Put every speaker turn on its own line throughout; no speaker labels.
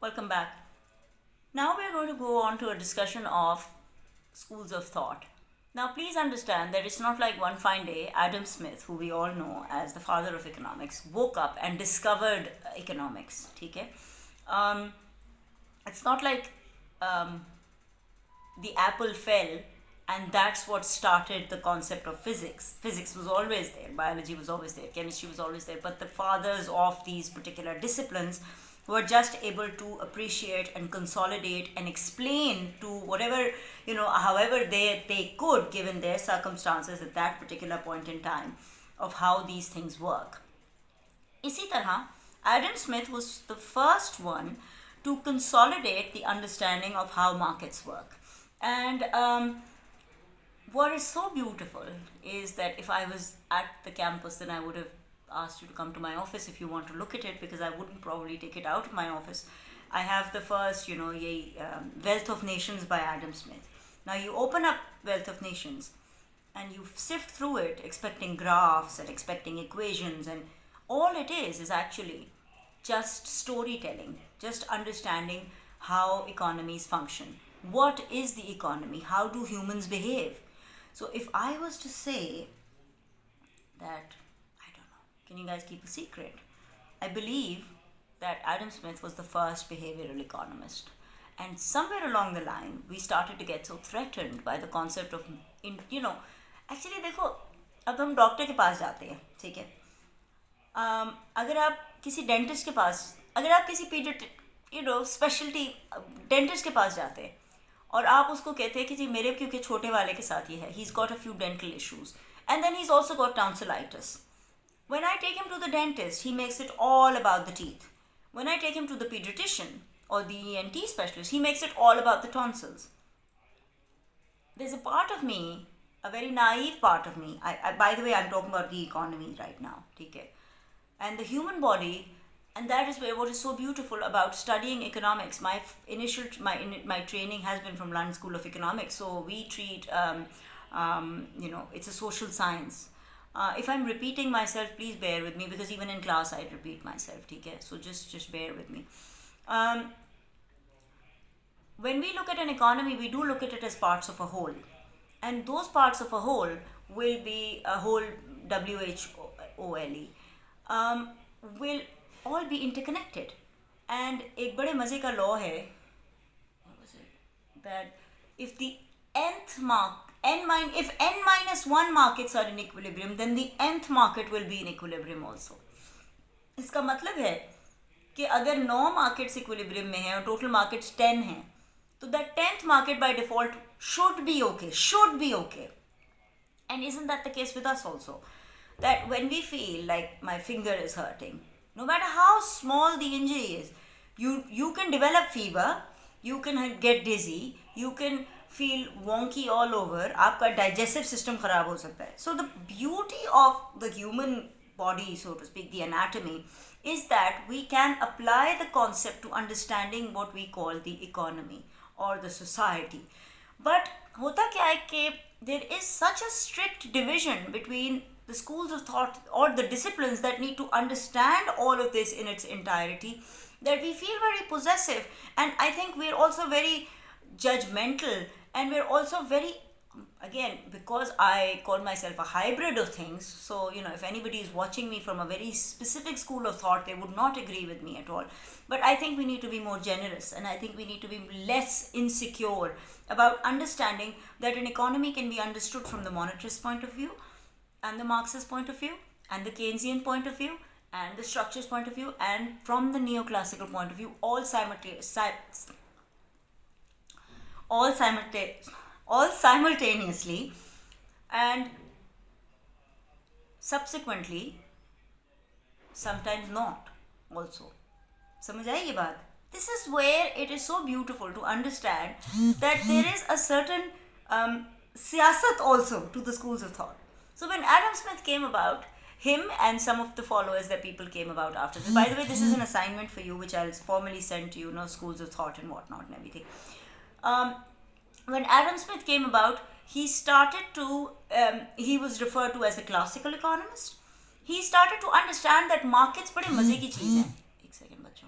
Welcome back. Now we are going to go on to a discussion of schools of thought. Now, please understand that it's not like one fine day Adam Smith, who we all know as the father of economics, woke up and discovered economics. Okay? Um, it's not like um, the apple fell and that's what started the concept of physics. Physics was always there, biology was always there, chemistry was always there, but the fathers of these particular disciplines were just able to appreciate and consolidate and explain to whatever, however they could, given their circumstances at that particular point in time, of how these things work. इसी तरह Adam Smith was the first one to consolidate the understanding of how markets work. And what is so beautiful is that if I was at the campus, then I would have asked you to come to my office if you want to look at it, because I wouldn't probably take it out of my office. I have the first, Wealth of Nations by Adam Smith. Now you open up Wealth of Nations and you sift through it expecting graphs and expecting equations, and all it is actually just storytelling, just understanding how economies function. What is the economy? How do humans behave? So if I was to say that, I don't know, can you guys keep a secret? I believe that Adam Smith was the first behavioral economist. And somewhere along the line, we started to get so threatened by the concept of, actually देखो, अब हम doctor के पास जाते हैं, ठीक है. अगर आप किसी डेंटिस्ट के पास, अगर आप किसी स्पेशलिटी डेंटिस्ट के पास जाते हैं और आप उसको कहते हैं कि जी मेरे क्योंकि छोटे वाले के साथ ये है, he is got a few dental issues and then he is also got tonsillitis. When I take him to the dentist, he makes it all about the teeth. When I take him to the pediatrician or the ENT specialist, he makes it all about the tonsils. There's a part of me, a very naive part of me. By the way, I'm talking about the economy right now, okay? And the human body, and that is where what is so beautiful about studying economics. My training has been from London School of Economics, so we treat it's a social science. If I'm repeating myself, please bear with me, because even in class I repeat myself, okay? So just bear with me. When we look at an economy, we do look at it as parts of a whole, and those parts of a whole will be a whole, WHOLE, will all be interconnected. And एक बड़े मजे का law है, what was it, that if the nth mark if n minus 1 markets are in equilibrium, then the nth market will be in equilibrium also. इसका मतलब है कि अगर 9 markets equilibrium में हैं और total markets 10 हैं, तो that 10th market by default should be okay. And isn't that the case with us also? That when we feel like my finger is hurting, no matter how small the injury is, you can develop fever, you can get dizzy, you can feel wonky all over, आपका digestive system खराब हो सकता है. So the beauty of the human body, so to speak, the anatomy, is that we can apply the concept to understanding what we call the economy or the society. But होता क्या है कि there is such a strict division between the schools of thought or the disciplines that need to understand all of this in its entirety, that we feel very possessive, and I think we're also very judgmental, and we're also very, again, because I call myself a hybrid of things, so if anybody is watching me from a very specific school of thought, they would not agree with me at all. But I think we need to be more generous, and I think we need to be less insecure about understanding that an economy can be understood from the monetarist point of view, and the Marxist point of view, and the Keynesian point of view, and the structures point of view, and from the neoclassical point of view, all simultaneously, and subsequently sometimes not also. समझ आई ये बात? This is where it is so beautiful to understand that there is a certain siyasat also to the schools of thought. So when Adam Smith came about, him and some of the followers that people came about after this, by the way, this is an assignment for you which I'll formally send to you, schools of thought and whatnot and everything. When Adam Smith came about, he started to, he was referred to as a classical economist. He started to understand that markets बड़े मजे की चीज़ है. एक second बच्चों,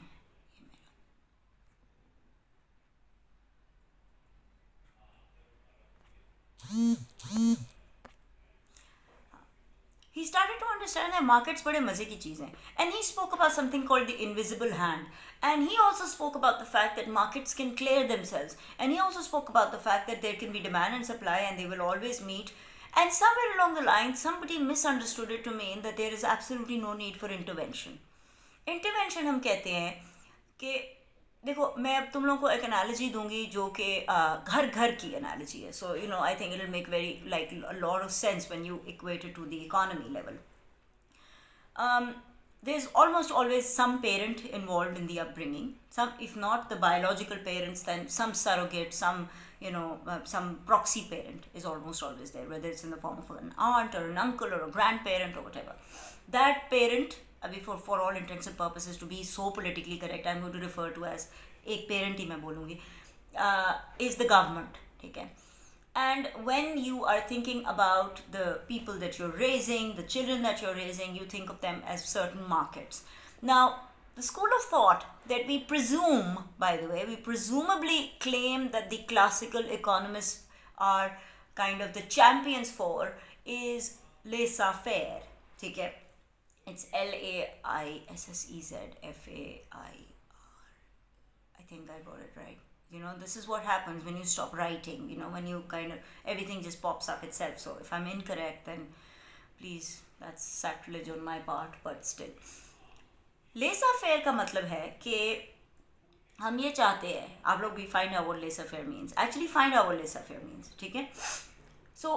he started to understand that markets बड़े मजे की चीज़ हैं. And he spoke about something called the invisible hand. And he also spoke about the fact that markets can clear themselves. And he also spoke about the fact that there can be demand and supply and they will always meet. And somewhere along the line, somebody misunderstood it to mean that there is absolutely no need for intervention. Intervention हम कहते हैं कि देखो मैं अब तुम लोगों को एक एनालॉजी दूंगी जो कि घर घर की एनालॉजी है. So you know I think it will make very like lot of sense when you equate it to the economy level. There's almost always some parent involved in the upbringing. Some, if not the biological parents, then some surrogate, some some proxy parent is almost always there, whether it's in the form of an aunt or an uncle or a grandparent or whatever. That parent, for all intents and purposes, to be so politically correct, I'm going to refer to as एक parent ही मैं बोलूँगी, is the government. ठीक है. And when you are thinking about the people that you're raising, the children that you're raising, you think of them as certain markets. Now, the school of thought that we presume, by the way, we presumably claim that the classical economists are kind of the champions for is laissez-faire. ठीक है. It's Laissezfair. I think I got it right. This is what happens when you stop writing, when you kind of, everything just pops up itself. So if I'm incorrect, then please, that's sacrilege on my part, but still. Laissez-faire का मतलब है कि हम ये चाहते हैं, आप लोग भी find out what laissez-faire means. Actually find out what laissez-faire means, ठीक है? So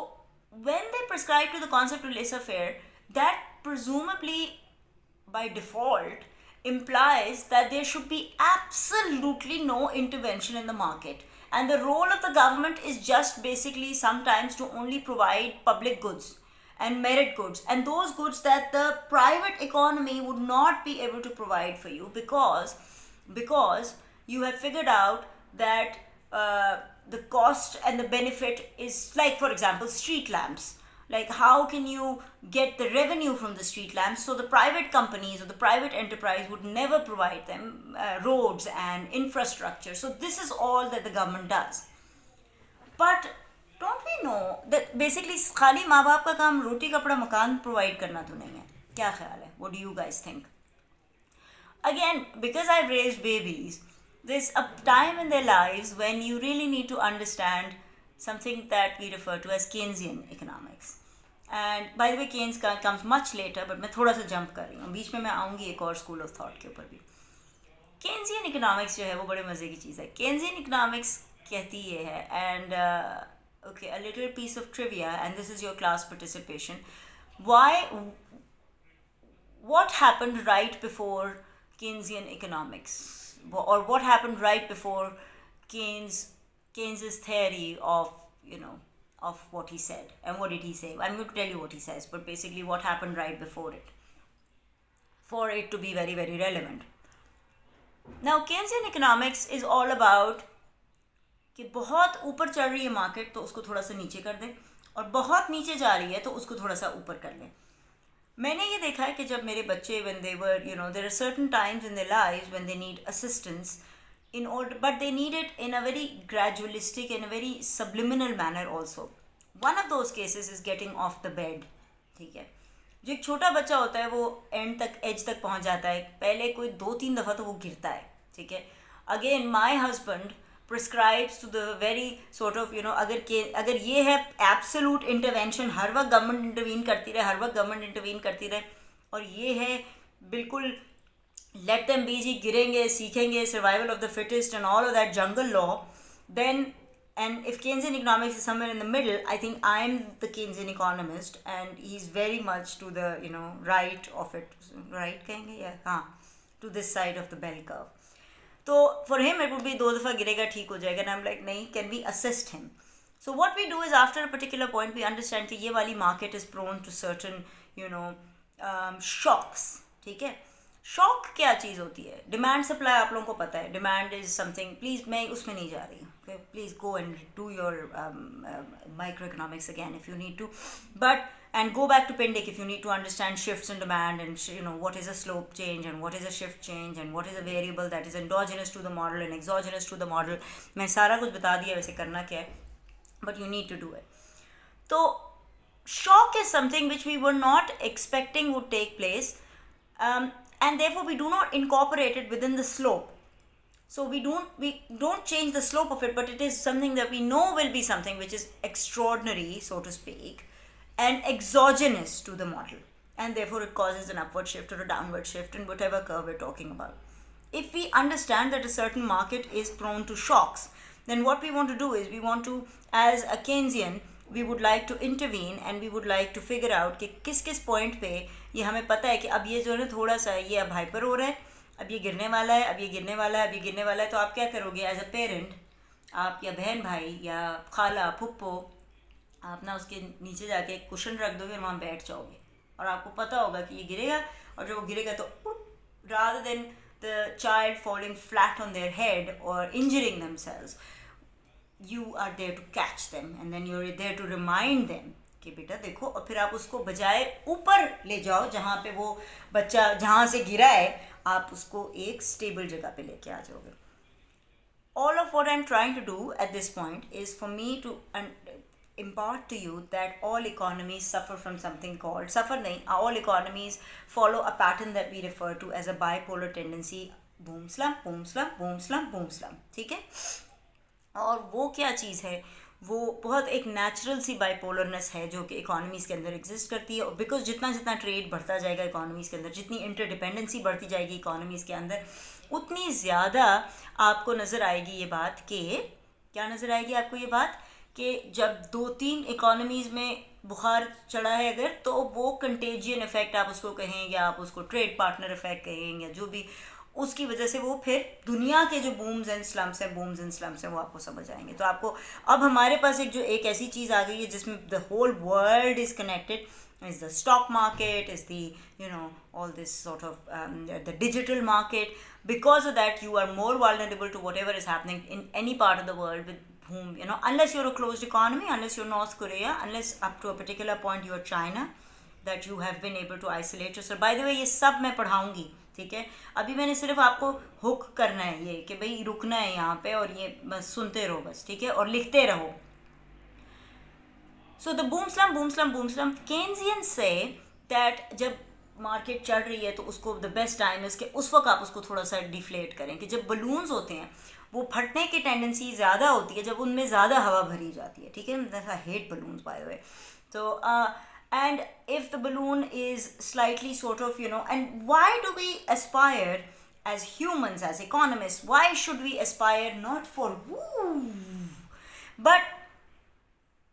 when they prescribe to the concept of laissez-faire, that presumably by default implies that there should be absolutely no intervention in the market, and the role of the government is just basically sometimes to only provide public goods and merit goods, and those goods that the private economy would not be able to provide for you because you have figured out that the cost and the benefit is, like for example street lamps. Like how can you get the revenue from the street lamps? So the private companies or the private enterprise would never provide them roads and infrastructure. So this is all that the government does. But don't we know that basically खाली माँ बाप का काम रोटी कपड़ा मकान provide करना तो नहीं है? क्या ख्याल है? What do you guys think? Again, because I've raised babies, there's a time in their lives when you really need to understand something that we refer to as Keynesian economics. And by the way, Keynes comes much later, but मैं थोड़ा सा jump कर रही हूँ. बीच में मैं आऊँगी एक और school of thought के ऊपर भी. Keynesian economics जो है वो बड़े मज़े की चीज़ है. Keynesian economics कहती ये है, and okay, a little piece of trivia, and this is your class participation. What happened right before Keynesian economics, or what happened right before Keynes's theory of of what he said? And what did he say? I'm going to tell you what he says, but basically what happened right before it, for it to be very very relevant. Now Keynesian economics is all about कि बहुत ऊपर चढ़ रही है market तो उसको थोड़ा सा नीचे कर दें, और बहुत नीचे जा रही है तो उसको थोड़ा सा ऊपर कर लें. मैंने ये देखा है कि जब मेरे बच्चे when they were there are certain times in their lives when they need assistance in order, but they need it in a very gradualistic and a very subliminal manner also. One of those cases is getting off the bed. ठीक है. जो एक छोटा बच्चा होता है वो and तक एज तक पहुंच जाता है, पहले कोई 2-3 दफ़ा तो वो गिरता है. ठीक है. Again my husband prescribes to the very sort of अगर ये है एब्सोलूट इंटरवेंशन, हर वक्त गवर्नमेंट इंटरवीन करती रहे, और ये है बिल्कुल let them be जी, गिरेंगे सीखेंगे, survival of the fittest and all of that jungle law, then, and if Keynesian economics is somewhere in the middle, I think I'm the Keynesian economist and he's very much to the right of it, right कहेंगे या हाँ, to this side of the bell curve. तो for him it would be 2 दफ़ा गिरेगा ठीक हो जाएगा, and I'm like नहीं, can we assist him? So what we do is after a particular point we understand कि ये वाली market is prone to certain shocks. ठीक है. शॉक क्या चीज़ होती है? डिमांड सप्लाई आप लोगों को पता है. डिमांड इज समथिंग, प्लीज़ मैं उसमें नहीं जा रही हूँ, please go and do your micro economics again if you need to, but and go back to Pindyck if you need to understand shifts in demand and what is a slope change and what is a shift change and what is a variable that is endogenous to the model and exogenous to the model. मैं सारा कुछ बता दिया वैसे करना क्या है, but you need to do it. तो shock is something which we were not expecting would take place, and therefore we do not incorporate it within the slope. So we don't change the slope of it, but it is something that we know will be something which is extraordinary, so to speak, and exogenous to the model, and therefore it causes an upward shift or a downward shift in whatever curve we're talking about. If we understand that a certain market is prone to shocks, then what we want to do is we want to, as a Keynesian, we would like to intervene and we would like to figure out कि किस किस point पे ये हमें पता है कि अब ये जो है थोड़ा सा ये अब हाइपर हो रहा है, अब ये गिरने वाला है, अब ये गिरने वाला है, अब ये गिरने वाला है, तो आप क्या करोगे एज अ पेरेंट, आप या बहन भाई या खाला फुप्पो, आप ना उसके नीचे जाके एक कुशन रख दोगे और वहाँ बैठ जाओगे और आपको पता होगा कि ये गिरेगा, और जब वो गिरेगा तो rather than the child falling flat on their head or injuring themselves, you are there to catch them and then you're there to remind them कि बेटा देखो, और फिर आप उसको बजाय ऊपर ले जाओ जहाँ पे वो बच्चा जहाँ से गिरा है, आप उसको एक स्टेबल जगह पे लेके आ जाओगे. All of what I'm trying to do at this point is for me to impart to you that all economies suffer from something called all economies follow a pattern that we refer to as a bipolar tendency, boom slump boom slump boom slump boom slump. ठीक है, और वो क्या चीज़ है, वो बहुत एक natural सी बाइपोलरनेस है जो कि इकोनॉमीज़ के अंदर एग्जिस्ट करती है. और बिकॉज जितना जितना ट्रेड बढ़ता जाएगा इकोनॉमीज़ के अंदर, जितनी इंटरडिपेंडेंसी बढ़ती जाएगी इकोनॉमीज़ के अंदर, उतनी ज़्यादा आपको नज़र आएगी ये बात कि क्या नज़र आएगी आपको ये बात कि जब 2-3 इकोनॉमीज़ में बुखार चढ़ा है अगर, तो वो कंटेजियन इफ़ेक्ट आप उसको कहें या आप उसको ट्रेड पार्टनर इफ़ेक्ट कहें या जो भी, उसकी वजह से वो फिर दुनिया के जो बूम्स एंड स्लम्स हैं वो आपको समझ आएंगे. तो आपको अब हमारे पास एक ऐसी चीज़ आ गई है जिसमें the whole world is connected. Is the stock market, is the all this sort of the digital market. Because of that, you are more vulnerable to whatever is happening in any part of the world with whom, unless you're a closed economy, unless you're North Korea, unless up to a particular point you're China, that you have been able to isolate yourself. By the way, ये सब मैं पढ़ाऊँगी, ठीक है. अभी मैंने सिर्फ आपको hook करना है ये कि भाई रुकना है यहाँ पे और ये बस सुनते रहो बस, ठीक है, और लिखते रहो. So the boom slump, Keynesians say that जब मार्केट चढ़ रही है तो उसको द बेस्ट टाइम है कि उस वक्त आप उसको थोड़ा सा डिफ्लेट करें, कि जब बलून्स होते हैं वो फटने की टेंडेंसी ज़्यादा होती है जब उनमें ज़्यादा हवा भरी जाती है, ठीक है. I hate balloons by the way. तो and if the balloon is slightly sort of, and why do we aspire as humans, as economists, why should we aspire not for woo, but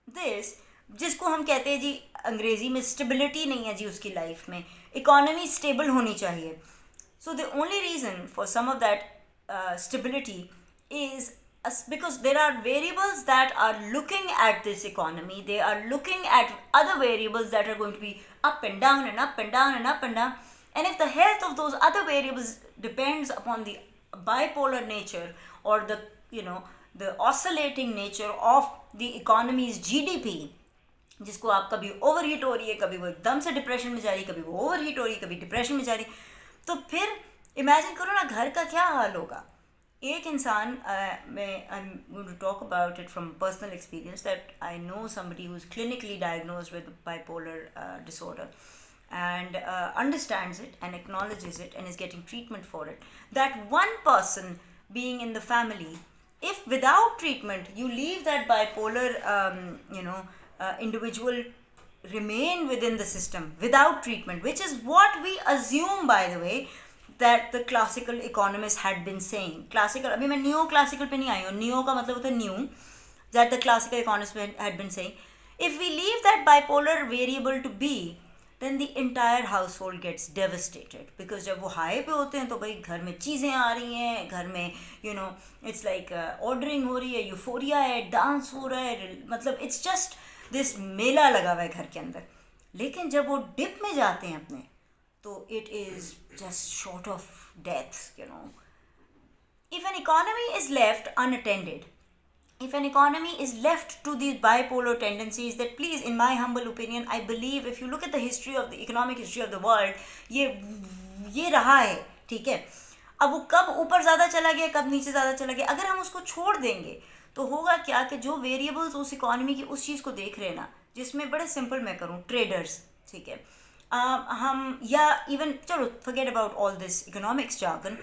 this, जिसको हम कहते हैं जी अंग्रेज़ी में stability नहीं है जी उसकी लाइफ में, इकोनॉमी स्टेबल होनी चाहिए. So the only reason for some of that stability is because there are variables that are looking at this economy. They are looking at other variables that are going to be up and down and up and down and up and down. And if the health of those other variables depends upon the bipolar nature or the oscillating nature of the economy's GDP, जिसको आप कभी overheat हो रही है, कभी वो एकदम से डिप्रेशन में जा रही है, कभी वो ओवरहीट हो रही है, कभी डिप्रेशन में जा रही है, तो फिर इमेजिन करो ना घर का क्या हाल होगा. एक इंसान मैं I am going to talk about it from personal experience that I know somebody who is clinically diagnosed with bipolar disorder and understands it and acknowledges it and is getting treatment for it. That one person being in the family, if without treatment you leave that bipolar individual remain within the system without treatment, which is what we assume, by the way, that the classical economists had been saying. Classical, अभी मैं neo classical पे नहीं आई हूँ. neo का मतलब होता है new, that the classical economists had been saying. If we leave that bipolar variable to be, then the entire household gets devastated, because जब वो हाई पे होते हैं तो भाई घर में चीज़ें आ रही हैं, घर में it's like ordering हो रही है, यूफोरिया है, डांस हो रहा है, मतलब it's just this मेला लगा हुआ है घर के अंदर. लेकिन जब वो डिप में जाते हैं अपने, तो it is just short of death. If an economy is left unattended, if an economy is left to these bipolar tendencies, that please, in my humble opinion, I believe if you look at the history of the economic history of the world, ये रहा है, ठीक है. अब वो कब ऊपर ज़्यादा चला गया, कब नीचे ज़्यादा चला गया, अगर हम उसको छोड़ देंगे तो होगा क्या कि जो वेरिएबल्स उस इकोनॉमी की उस चीज़ को देख रहे हैं ना, जिसमें बड़े सिंपल मैं करूँ, ट्रेडर्स, ठीक है, हम या इवन चलो forget about all this economics jargon,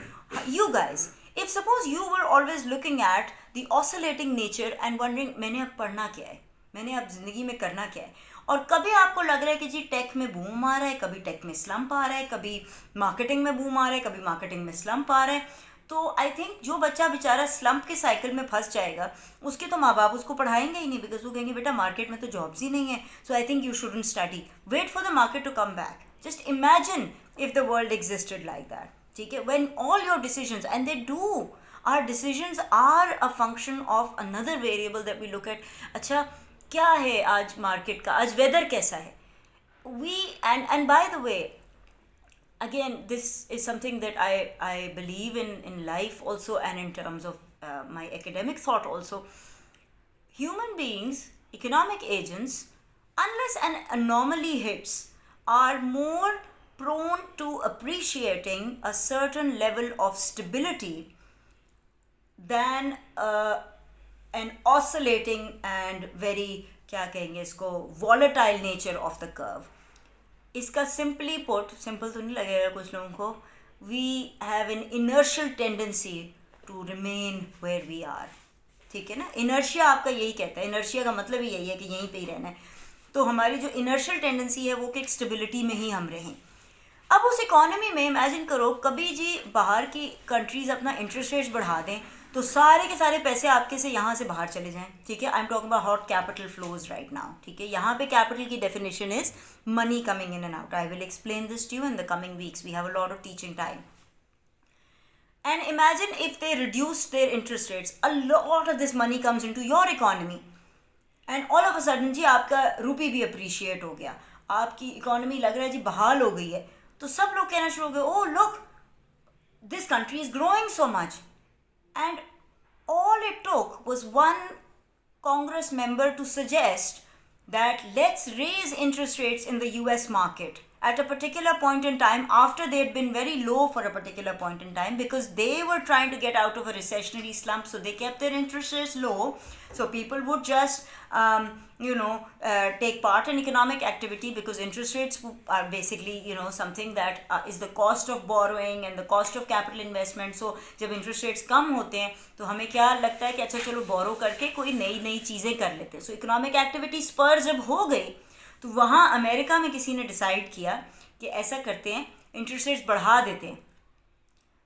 you guys, if suppose you were always looking at the oscillating nature and wondering मैंने अब पढ़ना क्या है, मैंने अब ज़िंदगी में करना क्या है, और कभी आपको लग रहा है कि जी टेक में बूम आ रहा है, कभी टेक में स्लम्प आ रहा है, कभी मार्केटिंग में बूम आ रहा है, कभी मार्केटिंग में स्लम्प आ रहा है, तो आई थिंक जो बच्चा बेचारा स्लम्प के साइकिल में फंस जाएगा, उसके तो माँ बाप उसको पढ़ाएंगे ही नहीं, बिकॉज वो कहेंगे बेटा मार्केट में तो जॉब्स ही नहीं है, so I think you shouldn't study, wait for the market to come back. Just imagine if the world existed like that, ठीक है, when all your decisions and they do, our decisions are a function of another variable that we look at. अच्छा क्या है आज market का, आज weather कैसा है, we and by the way, again this is something that I believe in life also, and in terms of my academic thought also. Human beings, economic agents, unless an anomaly hits, are more prone to appreciating a certain level of stability than an oscillating and very क्या कहेंगे इसको volatile nature of the curve. इसका simply put, simple तो नहीं लगेगा कुछ लोगों को, we have an inertial tendency to remain where we are. ठीक है ना, inertia आपका यही कहता है, inertia का मतलब ही यही है कि यहीं पे ही रहना है. तो हमारी जो inertial tendency है वो कि एक stability में ही हम रहें. अब उस इकोनॉमी में इमेजिन करो कभी जी बाहर की कंट्रीज अपना इंटरेस्ट रेट्स बढ़ा दें तो सारे के सारे पैसे आपके से यहाँ से बाहर चले जाएं, ठीक है. I am talking about hot capital flows right now, ठीक है. यहाँ पे कैपिटल की definition is money coming in and out. I will explain this to you in the coming weeks, we have a lot of teaching time. And imagine if they reduce their interest rates, a lot of this money comes into your economy, and all of a sudden जी आपका rupee भी appreciate हो गया, आपकी economy लग रहा है जी बहाल हो गई है, तो सब लोग कहना शुरू हो गए, oh look this country is growing so much. And all it took was one Congress member to suggest that let's raise interest rates in the US market at a particular point in time after they had been very low for a particular point in time, because they were trying to get out of a recessionary slump, so they kept their interest rates low so people would just take part in economic activity, because interest rates are basically something that is the cost of borrowing and the cost of capital investment. So जब interest rates कम होते हैं तो हमें क्या लगता है कि अच्छा चलो बोरो करके कोई नई नई चीज़ें कर लेते हैं. सो इकोनॉमिक एक्टिविटी स्पर जब हो गई तो वहाँ अमेरिका में किसी ने डिसाइड किया कि ऐसा करते हैं, इंटरेस्ट रेट्स बढ़ा देते हैं.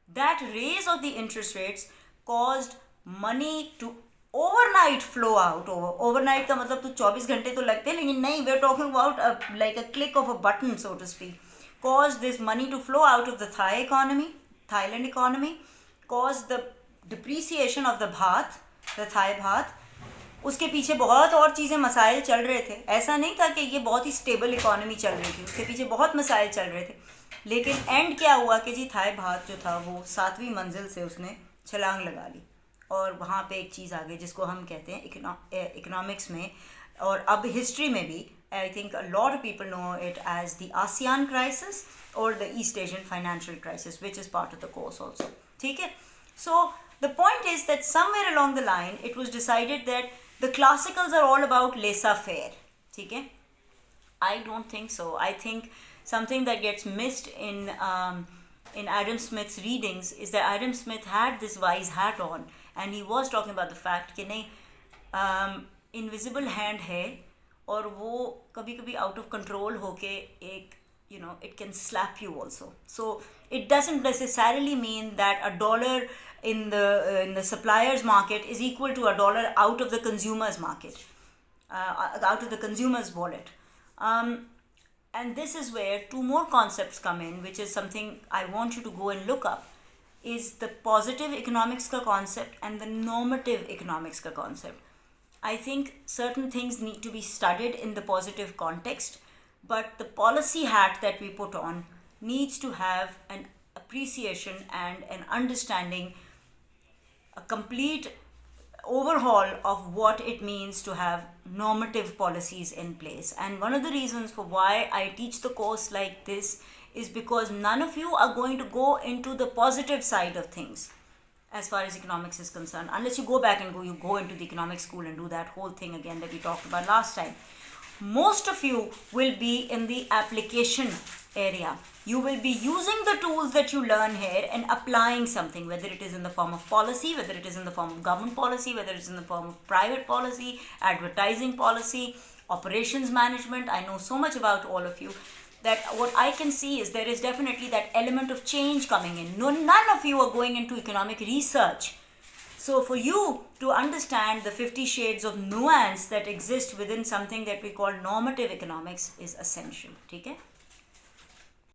That raise of the interest rates caused money to overnight flow out. Overnight का मतलब तो 24 घंटे तो लगते हैं, लेकिन नहीं, we are talking about like a click of a button so to speak. Cause this money to flow out of the Thailand economy, cause the depreciation of the baht, the Thai baht. उसके पीछे बहुत और चीज़ें मसाइल चल रहे थे. ऐसा नहीं था कि ये बहुत ही स्टेबल इकोनॉमी चल रही थी, उसके पीछे बहुत मसाइल चल रहे थे. लेकिन एंड क्या हुआ कि जी थाई भात जो था वो 7वीं मंजिल से उसने छलांग लगा ली, और वहाँ पे एक चीज़ आ गई जिसको हम कहते हैं इकोनॉमिक्स में और अब हिस्ट्री में भी, I think a lot of people know it as the ASEAN crisis और the east Asian financial crisis, which is part of the course also, ठीक है. So the point is that somewhere along the line it was decided that the classicals are all about laissez-faire, ठीक है. I don't think so. I think something that gets missed in Adam Smith's readings is that Adam Smith had this wise hat on and he was talking about the fact कि नहीं invisible hand है और वो कभी कभी out of control होके एक it can slap you also. So it doesn't necessarily mean that a dollar in the supplier's market is equal to a dollar out of the consumer's market, out of the consumer's wallet. And this is where two more concepts come in, which is something I want you to go and look up, is the positive economics ka concept and the normative economics ka concept. I think certain things need to be studied in the positive context, but the policy hat that we put on needs to have an appreciation and an understanding, a complete overhaul of what it means to have normative policies in place. And one of the reasons for why I teach the course like this is because none of you are going to go into the positive side of things as far as economics is concerned, unless you go back and you go into the economic school and do that whole thing again that we talked about last time. most of you will be in the application area. You will be using the tools that you learn here and applying something, whether it is in the form of policy, whether it is in the form of government policy, whether it's in the form of private policy, advertising policy, operations management. I know so much about all of you that what I can see is there is definitely that element of change coming in. None of you are going into economic research. So for you to understand the 50 shades of nuance that exist within something that we call normative economics is essential. Okay?